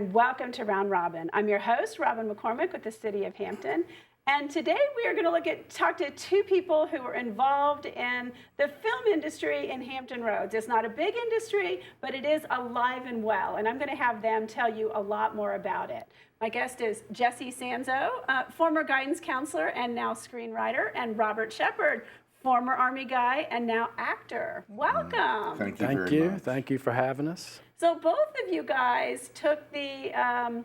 and welcome to Round Robin. I'm your host, Robin McCormick with the City of Hampton. And today we are going to talk to two people who are involved in the film industry in Hampton Roads. It's not a big industry, but it is alive and well. And I'm going to have them tell you a lot more about it. My guest is Jesse Sanzo, former guidance counselor and now screenwriter, and Robert Shepard, former Army guy and now actor. Welcome. Thank you very much. Thank you for having us. So both of you guys took the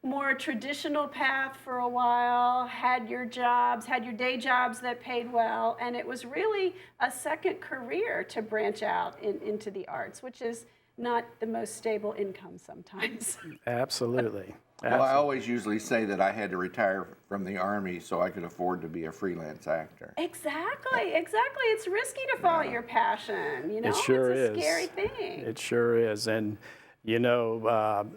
more traditional path for a while, had your day jobs that paid well, and it was really a second career to branch out into the arts, which is not the most stable income sometimes. Absolutely. Well, I always usually say that I had to retire from the Army so I could afford to be a freelance actor. Exactly. It's risky to follow your passion, you know? It sure it's a is. scary thing. It sure is. And, you know,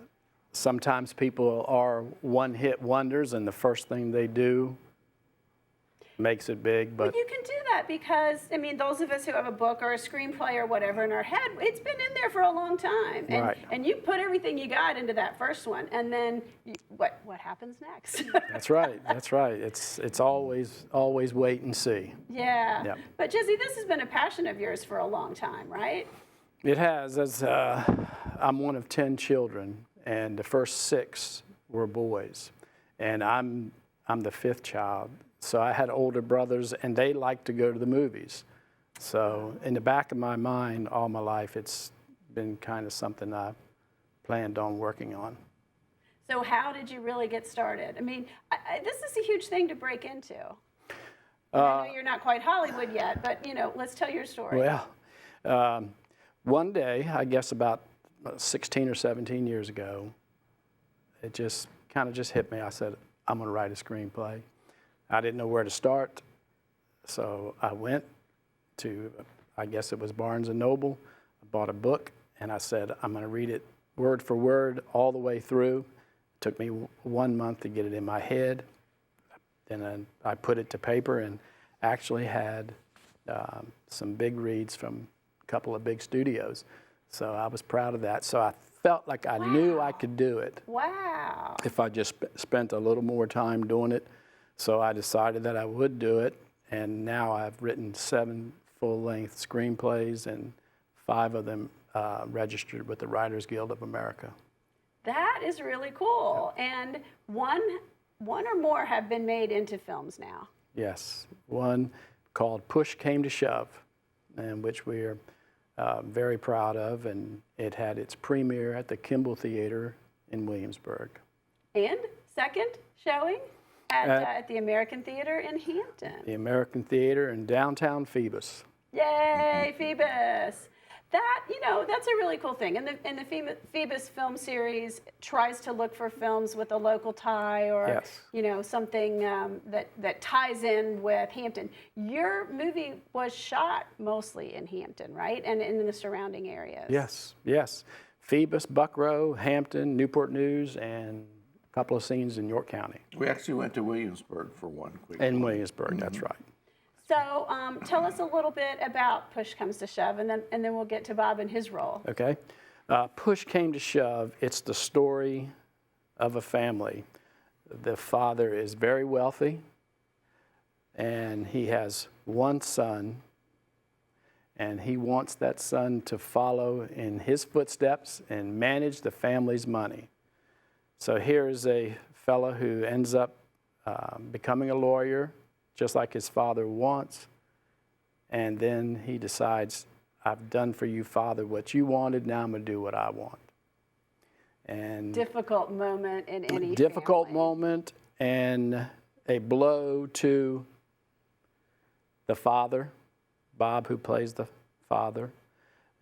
sometimes people are one-hit wonders, and the first thing they do makes it big. But you can do that because, I mean, those of us who have a book or a screenplay or whatever in our head, it's been in there for a long time. And, right. and you put everything you got into that first one, and then what happens next? That's right. It's always wait and see. Yeah. Yep. But Jesse, this has been a passion of yours for a long time, right? It has. As I'm one of 10 children, and the first 6 were boys, and I'm the 5th child. So I had older brothers, and they liked to go to the movies. So in the back of my mind, all my life, it's been kind of something I planned on working on. So how did you really get started? I mean, this is a huge thing to break into. I know you're not quite Hollywood yet, but, you know, let's tell your story. Well, one day, I guess about 16 or 17 years ago, it just kind of hit me. I said, I'm going to write a screenplay. I didn't know where to start, so I went to, I guess it was Barnes & Noble. I bought a book, and I said, I'm going to read it word for word all the way through. It took me 1 month to get it in my head. Then I put it to paper and actually had some big reads from a couple of big studios. So I was proud of that. So I felt like I knew I could do it. Wow. If I just spent a little more time doing it. So I decided that I would do it, and now I've written 7 full-length screenplays, and 5 of them registered with the Writers Guild of America. That is really cool. And one or more have been made into films now. Yes, one called Push Came to Shove, and which we are very proud of, and it had its premiere at the Kimball Theater in Williamsburg. And second showing? At the American Theater in Hampton. The American Theater in downtown Phoebus. Yay, Phoebus! That, you know, that's a really cool thing. And the Phoebus film series tries to look for films with a local tie or, yes. you know, something that ties in with Hampton. Your movie was shot mostly in Hampton, right? And in the surrounding areas. Yes. Phoebus, Buckrow, Hampton, Newport News, and couple of scenes in York County. We actually went to Williamsburg for one quick. In Williamsburg, that's right. So tell us a little bit about Push Comes to Shove, and then we'll get to Bob and his role. Okay. Push Came to Shove, it's the story of a family. The father is very wealthy, and he has one son, and he wants that son to follow in his footsteps and manage the family's money. So here's a fellow who ends up becoming a lawyer, just like his father wants. And then he decides, I've done for you, Father, what you wanted. Now I'm going to do what I want. And difficult moment in any difficult family. Moment, and a blow to the father, Bob, who plays the father.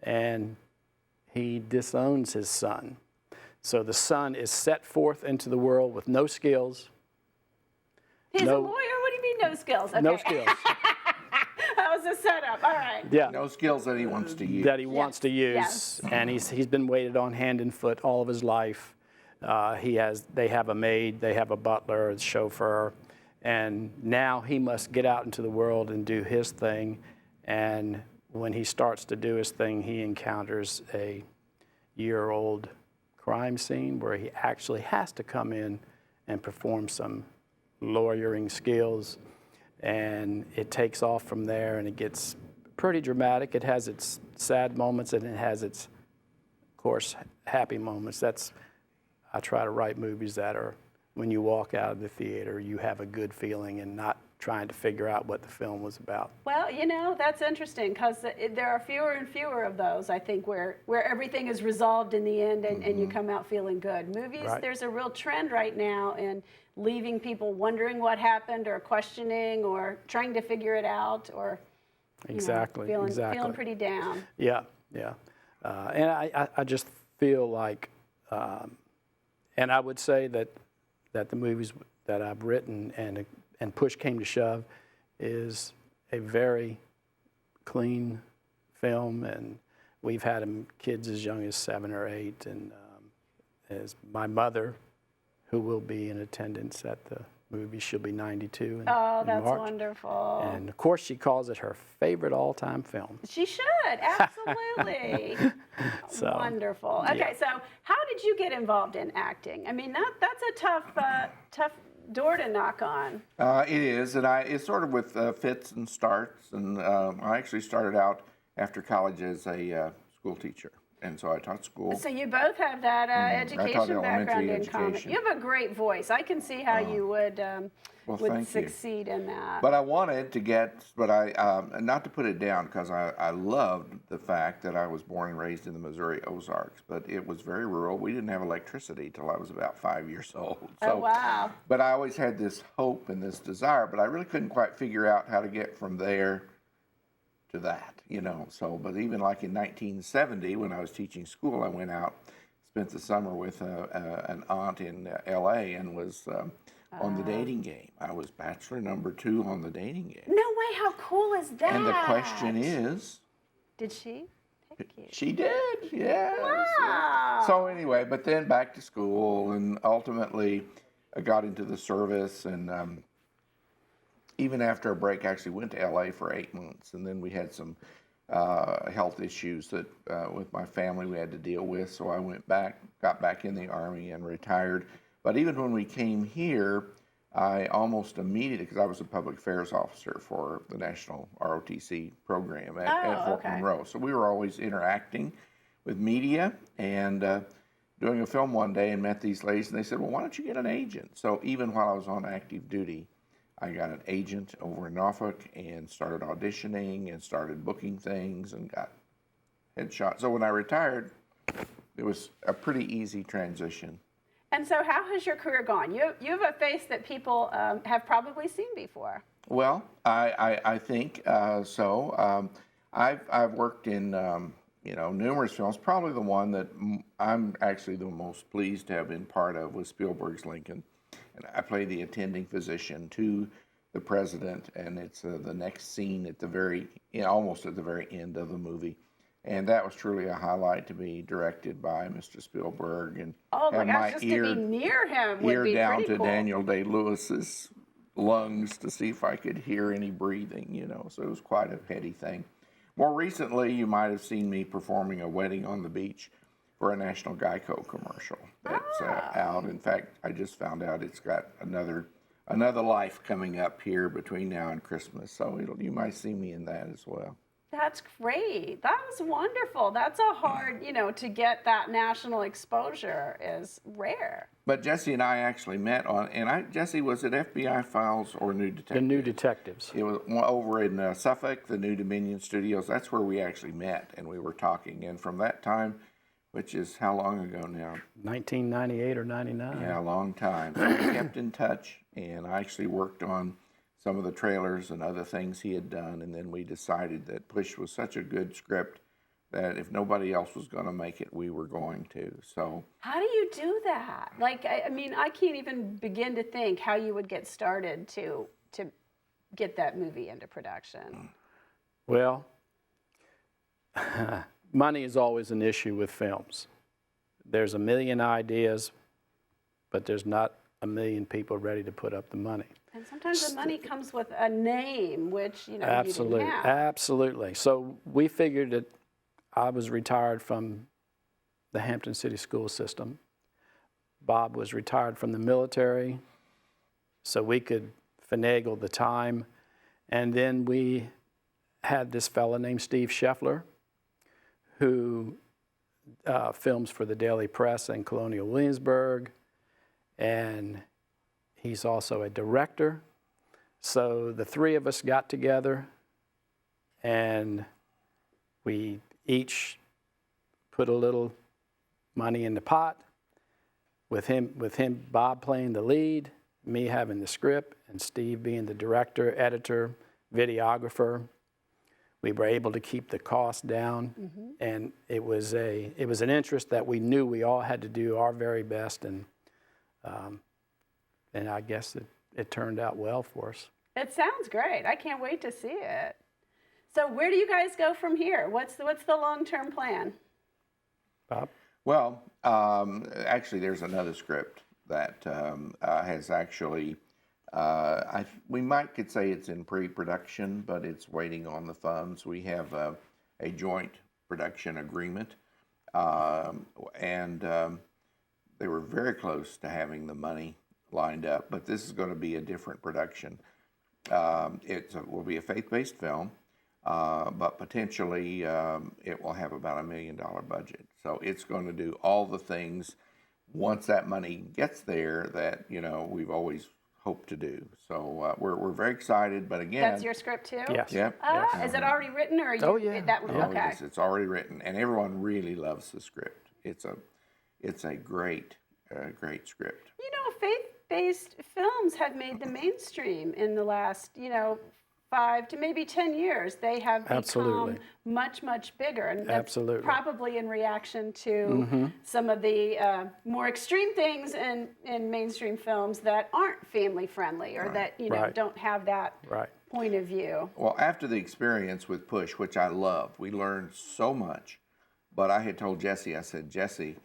And he disowns his son. So the son is set forth into the world with no skills. He's a lawyer? What do you mean no skills? Okay. No skills. That was a setup. All right. Yeah. No skills that he wants to use. That he wants to use. Yes. And he's been waited on hand and foot all of his life. They have a maid, they have a butler, a chauffeur, and now he must get out into the world and do his thing. And when he starts to do his thing, he encounters a year-old crime scene where he actually has to come in and perform some lawyering skills, and it takes off from there, and it gets pretty dramatic. It has its sad moments, and it has its, of course, happy moments. I try to write movies that are, when you walk out of the theater, you have a good feeling and not trying to figure out what the film was about. Well, that's interesting because there are fewer and fewer of those, I think, where everything is resolved in the end and you come out feeling good. Movies, Right. There's a real trend right now in leaving people wondering what happened or questioning or trying to figure it out or Exactly, feeling pretty down. Yeah. And I just feel like, and I would say that the movies that I've written and push came to shove is a very clean film, and we've had kids as young as 7 or 8, and as my mother, who will be in attendance at the movie, she'll be 92 in Oh, that's March. wonderful. And of course, she calls it her favorite all-time film. She should, absolutely. So, Wonderful. Okay, yeah. so how did you get involved in acting? I mean, that's a tough door to knock on. It is, and it's sort of with fits and starts. And I actually started out after college as a school teacher, and so I taught school. So you both have that education background in common. education. You have a great voice. I can see how you would Well, thank you. succeed in that. But I wanted to get, but I not to put it down because I loved the fact that I was born and raised in the Missouri Ozarks, but it was very rural. We didn't have electricity till I was about 5 years old. Oh, wow. But I always had this hope and this desire, but I really couldn't quite figure out how to get from there to that, So, but even like in 1970, when I was teaching school, I went out, spent the summer with an aunt in L.A. and was on the dating game. I was bachelor number 2 on the dating game. No way, how cool is that? And the question is, did she take you? she did, yes. Wow. So anyway, but then back to school, and ultimately I got into the service, and even after a break, I actually went to LA for 8 months, and then we had some health issues that with my family we had to deal with, so I went back, got back in the Army and retired. But even when we came here, I almost immediately, because I was a public affairs officer for the National ROTC program at Fort Monroe. So we were always interacting with media and doing a film one day and met these ladies, and they said, well, why don't you get an agent? So even while I was on active duty, I got an agent over in Norfolk and started auditioning and started booking things and got headshots. So when I retired, it was a pretty easy transition. And so how has your career gone? You have a face that people have probably seen before. Well, I think so. I've worked in numerous films. Probably the one that I'm actually the most pleased to have been part of was Spielberg's Lincoln, and I play the attending physician to the president, and it's the next scene at the almost at the very end of the movie. And that was truly a highlight to be directed by Mr. Spielberg, and Oh my have gosh, my just ear, to be near him would ear be down pretty to cool. Daniel Day-Lewis's lungs to see if I could hear any breathing, So it was quite a heady thing. More recently, you might have seen me performing a wedding on the beach for a National Geico commercial that's out. In fact, I just found out it's got another life coming up here between now and Christmas, so you might see me in that as well. That's great. That was wonderful. That's a hard, to get that national exposure is rare. But Jesse and I actually met Jesse, was it FBI Files or New Detectives? The New Detectives. It was over in Suffolk, the New Dominion Studios. That's where we actually met, and we were talking. And from that time, which is how long ago now? 1998 or 99. Yeah, a long time. So we kept in touch, and I actually worked on some of the trailers and other things he had done, and then we decided that Push was such a good script that if nobody else was going to make it, we were going to. So How do you do that? Like, I mean, I can't even begin to think how you would get started to get that movie into production. Well, money is always an issue with films. There's a million ideas, but there's not a million people ready to put up the money. And sometimes the money comes with a name, which, Absolutely, you didn't have. absolutely. So we figured that I was retired from the Hampton City School System. Bob was retired from the military, so we could finagle the time. And then we had this fella named Steve Scheffler, who films for the Daily Press in Colonial Williamsburg, and he's also a director. So the three of us got together, and we each put a little money in the pot, with him, Bob playing the lead, me having the script, and Steve being the director, editor, videographer. We were able to keep the cost down, and it was an interest that we knew we all had to do our very best, and I guess it turned out well for us. It sounds great. I can't wait to see it. So where do you guys go from here? What's the long-term plan? Bob? Well, actually, there's another script that has actually, we could say it's in pre-production, but it's waiting on the funds. We have a joint production agreement, and they were very close to having the money lined up, but this is going to be a different production. It will be a faith-based film, but potentially it will have about $1 million budget. So it's going to do all the things once that money gets there that we've always hoped to do. So we're very excited. But again, that's your script too. Yes. Yep. Is it already written, or are you? Oh, yeah. Okay. It's already written, and everyone really loves the script. It's a great script. Faith-based films have made the mainstream in the last 5 to maybe 10 years. They have become much bigger, and that's probably in reaction to some of the more extreme things in mainstream films that aren't family friendly, or that don't have that point of view. Well, after the experience with Push, which I loved, we learned so much. But I had told Jesse, I said, Jesse,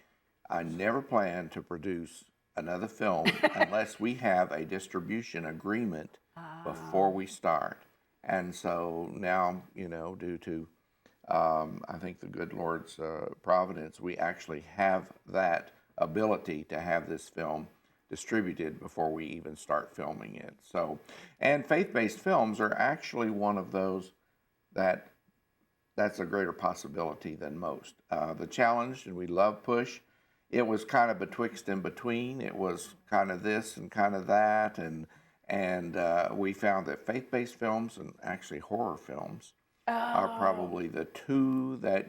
I never plan to produce another film unless we have a distribution agreement before we start. And so now, due to, I think the good Lord's providence, we actually have that ability to have this film distributed before we even start filming it. So, and faith-based films are actually one of those that's a greater possibility than most. The challenge, and we love Push, it was kind of betwixt and between. It was kind of this and kind of that, and we found that faith-based films and actually horror films are probably the two that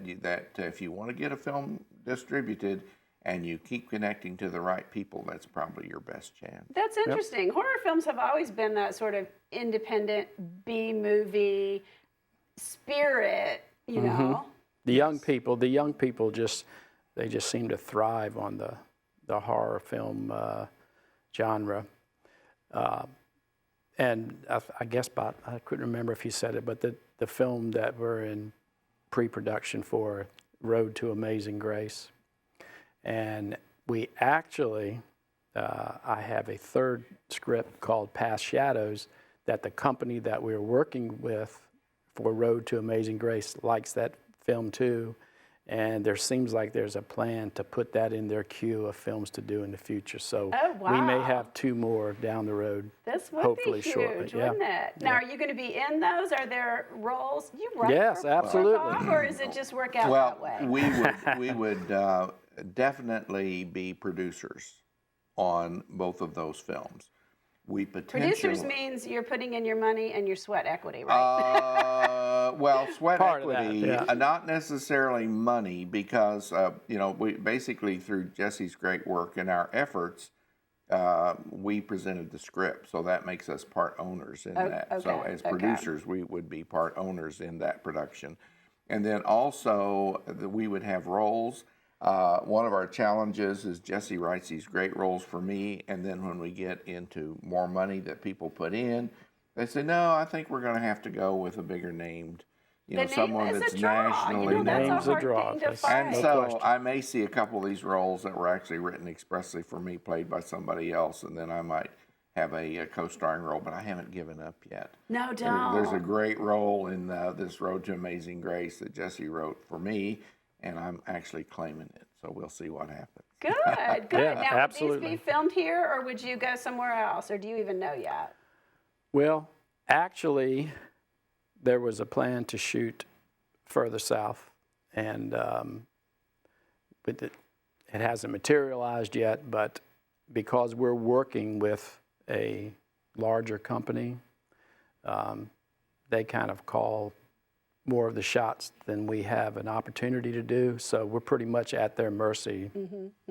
if you want to get a film distributed and you keep connecting to the right people, that's probably your best chance. That's interesting. Yep. Horror films have always been that sort of independent B-movie spirit, you know. The young people just seem to thrive on the horror film genre. And I guess Bob, I couldn't remember if he said it, but the film that we're in pre-production for, Road to Amazing Grace. And we actually, I have a third script called Past Shadows that the company that we're working with for Road to Amazing Grace likes that film too. And there seems like there's a plan to put that in their queue of films to do in the future. So we may have 2 more down the road. This would hopefully be huge, shortly. wouldn't it? Now, are you going to be in those? Are there roles you write? Yes, absolutely. Or is it just work out that way? We would definitely be producers on both of those films. We potentially producers means you're putting in your money and your sweat equity, right? Well, sweat Part equity, of that, not necessarily money, because we basically, through Jesse's great work and our efforts, we presented the script, so that makes us part owners in that. Okay, so as producers, we would be part owners in that production, and then also we would have roles. One of our challenges is Jesse writes these great roles for me, and then when we get into more money that people put in, they say, no, I think we're going to have to go with a bigger named, someone that's nationally that's named. a hard thing to find. And so I may see a couple of these roles that were actually written expressly for me, played by somebody else, and then I might have a co-starring role, but I haven't given up yet. No, don't. There's a great role in this Road to Amazing Grace that Jesse wrote for me, and I'm actually claiming it. So we'll see what happens. Good, good. Yeah, Now, absolutely. would these be filmed here, or would you go somewhere else, or do you even know yet? Well, actually, there was a plan to shoot further south, and but it hasn't materialized yet. But because we're working with a larger company, they kind of call more of the shots than we have an opportunity to do. So we're pretty much at their mercy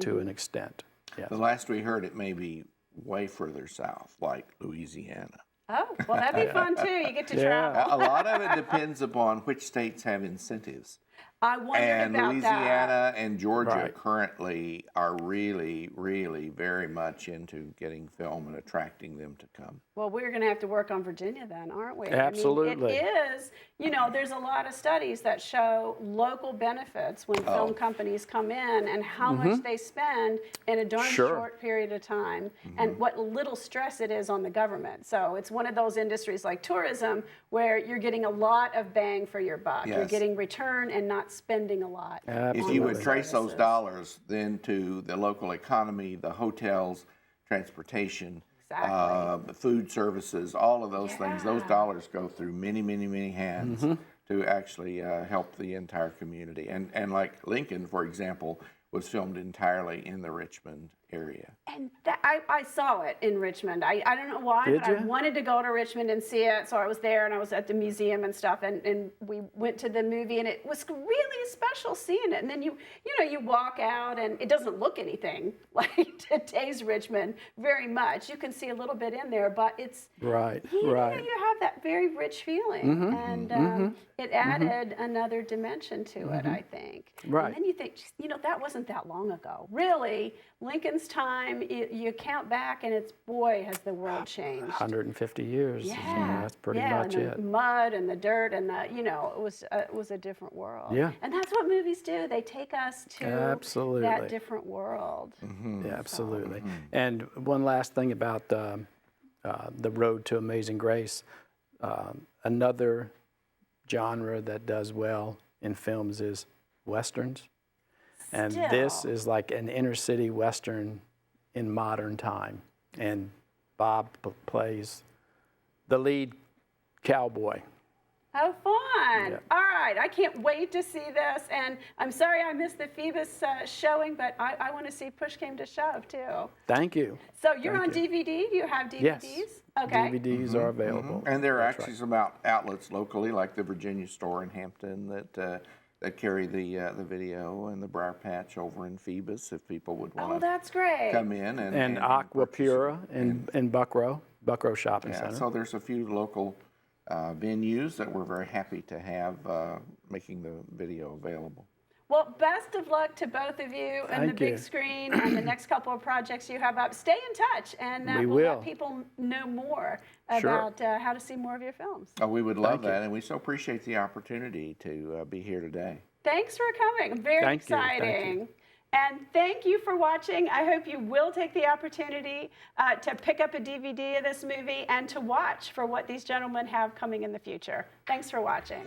to an extent. Yes. The last we heard, it may be way further south, like Louisiana. Oh, well, that'd be fun too. You get to Yeah. travel. A lot of it depends upon which states have incentives. I wondered And about Louisiana and Georgia Right. currently are really, really very much into getting film and attracting them to come. Well, we're going to have to work on Virginia then, aren't we? Absolutely. I mean, it is, you know, there's a lot of studies that show local benefits when film companies come in and how much they spend in a darn Sure. short period of time and what little stress it is on the government. So it's one of those industries like tourism where you're getting a lot of bang for your buck. You're Yes. getting return and not spending a lot. If you would Absolutely. trace those services. dollars then to the local economy, the hotels, transportation, Exactly. food services, all of those things, those Yeah. dollars go through many, many, many hands to actually help the entire community. And like Lincoln, for example, was filmed entirely in the Richmond area. And that, I saw it in Richmond. I don't know why, Did but I ya? wanted to go to Richmond and see it. So I was there and I was at the museum and stuff. And we went to the movie and it was really special seeing it. And then you walk out and it doesn't look anything like today's Richmond very much. You can see a little bit in there, but it's, Right, you right. have that very rich feeling. And it added another dimension to it, I think. Right. And then you think, that wasn't that long ago. Really, Lincoln's time, you count back and it's, boy, has the world changed. 150 years. Yeah, That's pretty yeah, much and it. the mud and the dirt and it was a different world. Yeah. And that's what movies do. They take us to Absolutely. that different world. Yeah, absolutely. And one last thing about the road to Amazing Grace, another genre that does well in films is westerns. And this Still. is like an inner city western in modern time. And Bob plays the lead cowboy. Oh, fun. Yeah. All right. I can't wait to see this. And I'm sorry I missed the Phoebus showing, but I want to see Push Came to Shove, too. Thank you. So you're Thank on you. DVD? Do you have DVDs? Yes. Okay. DVDs are available. And there are That's actually right. some outlets locally, like the Virginia store in Hampton, that carry the video, and the Briar Patch over in Phoebus, if people would Oh, want to that's great. come in And Aqua purchase Pura it. in Buckrow Shopping Yeah, Center. so there's a few local venues that we're very happy to have making the video available. Well, best of luck to both of you and the Thank big you. screen and the next couple of projects you have up. Stay in touch, and We we'll will. let people know more Sure. about how to see more of your films. Oh, we would love Thank you. that, and we so appreciate the opportunity to be here today. Thanks for coming. Very Thank you. exciting. Thank you. And thank you for watching. I hope you will take the opportunity to pick up a DVD of this movie and to watch for what these gentlemen have coming in the future. Thanks for watching.